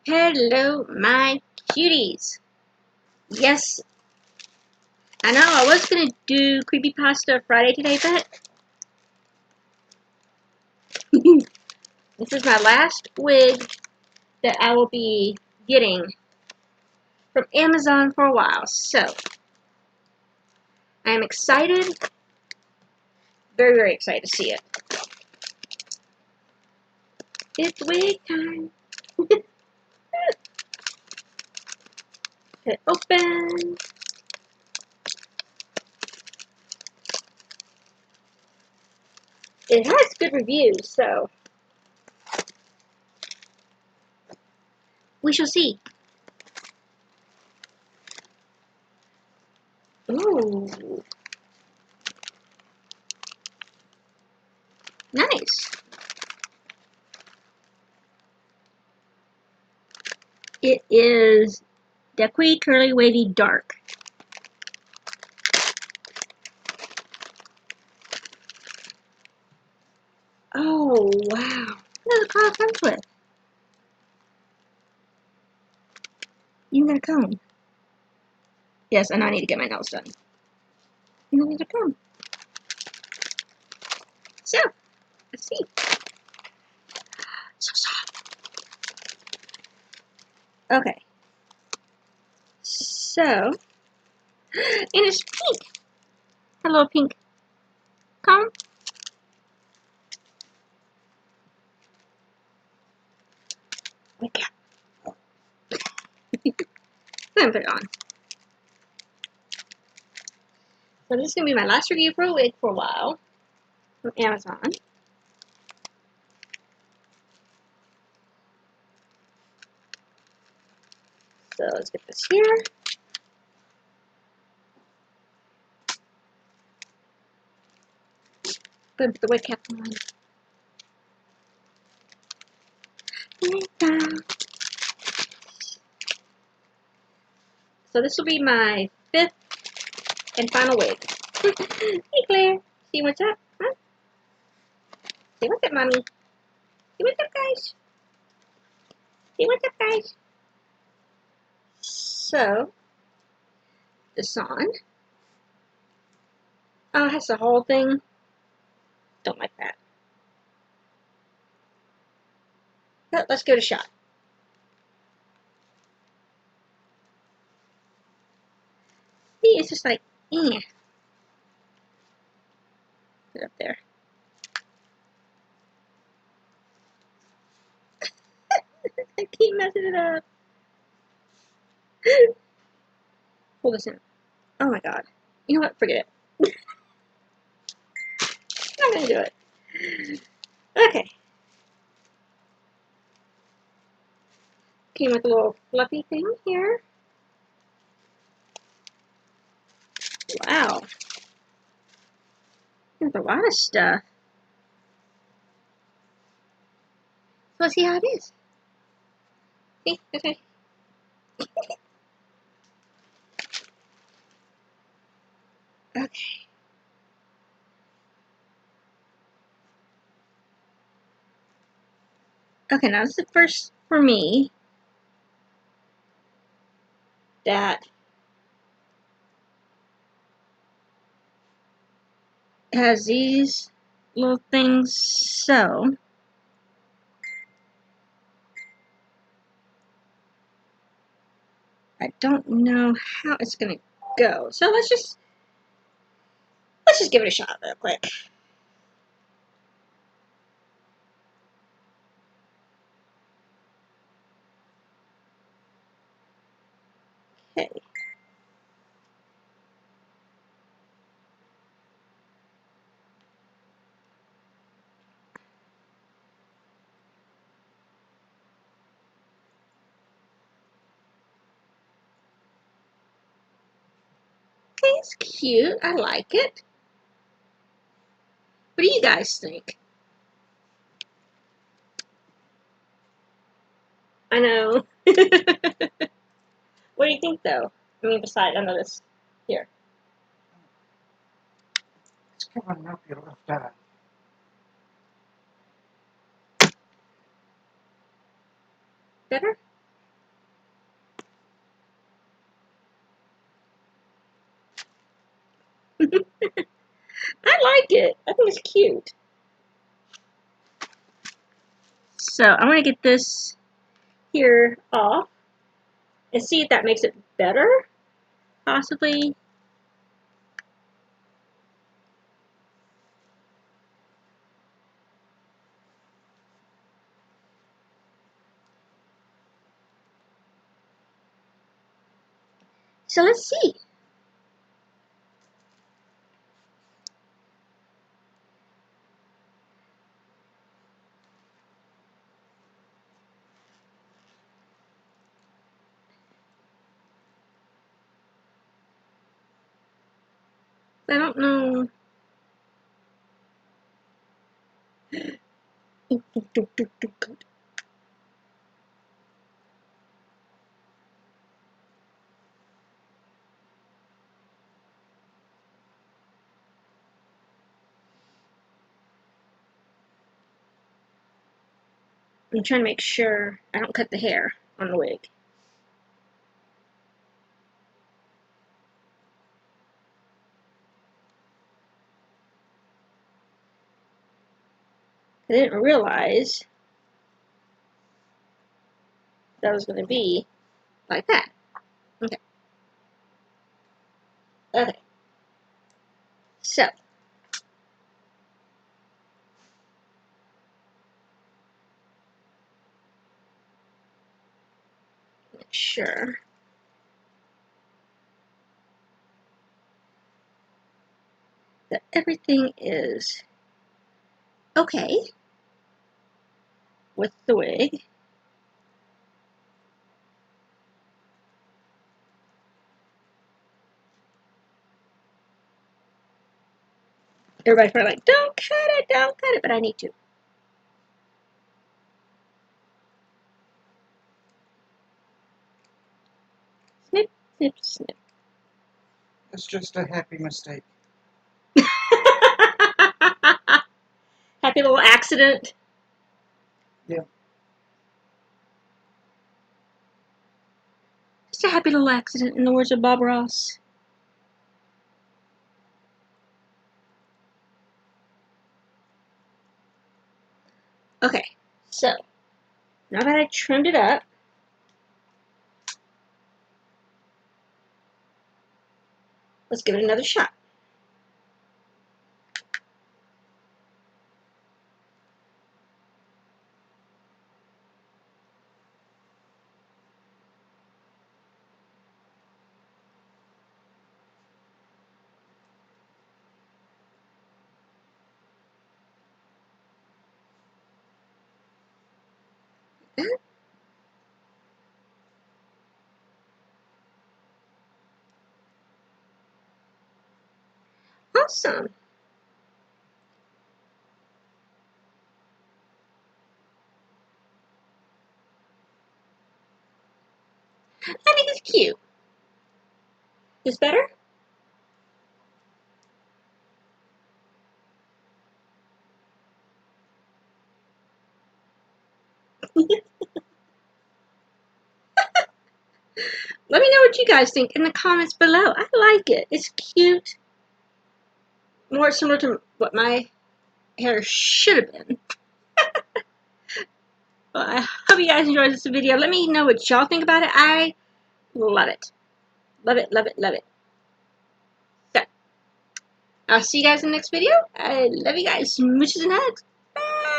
Hello, my cuties. Yes, I know I was gonna do Creepypasta Friday today, but this is my last wig that I will be getting from Amazon for a while. So, I am excited, very, very excited to see it. It's wig time. Hit open. It has good reviews, so we shall see. Ooh, nice. It is Dequi Curly Wavy Dark. Oh, wow. Look at the color it comes with. You got a comb. Yes, and I need to get my nails done. And I need a comb. So, let's see. So soft. Okay. So, and it's pink. A little pink comb. Okay. Then put it on. So this is going to be my last review for a wig for a while from Amazon. So let's get this here. Put the wig cap on. So this will be my 5th and final wig. Hey Claire, see what's up? Huh? See what's up, mommy? See what's up, guys? See what's up, guys? So, this on. Oh, it has the whole thing. Don't like that. But let's give it a shot. See, it's just like, eh. Put it up there. I keep messing it up. Pull this in. Oh my god. You know what? Forget it. I'm gonna do it. Okay. Came with a little fluffy thing here. Wow. There's a lot of stuff. Let's see how it is. See? Okay. Okay. Okay, now this is the first for me that has these little things, so I don't know how it's gonna go. So let's just give it a shot real quick. Okay. Okay, it's cute. I like it. What do you guys think? I know. What do you think, though? I mean, besides, I know this. Here. It's covering up your left eye. Better? I like it. I think it's cute. So I'm going to get this here off and see if that makes it better, possibly. So let's see. I don't know. I'm trying to make sure I don't cut the hair on the wig. I didn't realize that was going to be like that. Okay. Okay. So. Make sure. That everything is okay with the wig. Everybody's probably like, don't cut it, but I need to. Snip, snip, snip. It's just a happy mistake. Happy little accident. Yeah. Just a happy little accident, in the words of Bob Ross. Okay, so now that I trimmed it up, let's give it another shot. Awesome. I think it's cute. Is better? Let me know what you guys think in the comments below. I like it. It's cute. More similar to what my hair should have been. Well, I hope you guys enjoyed this video. Let me know what y'all think about it. I love it. Love it, love it, love it. So, I'll see you guys in the next video. I love you guys. Smooches and hugs. Bye.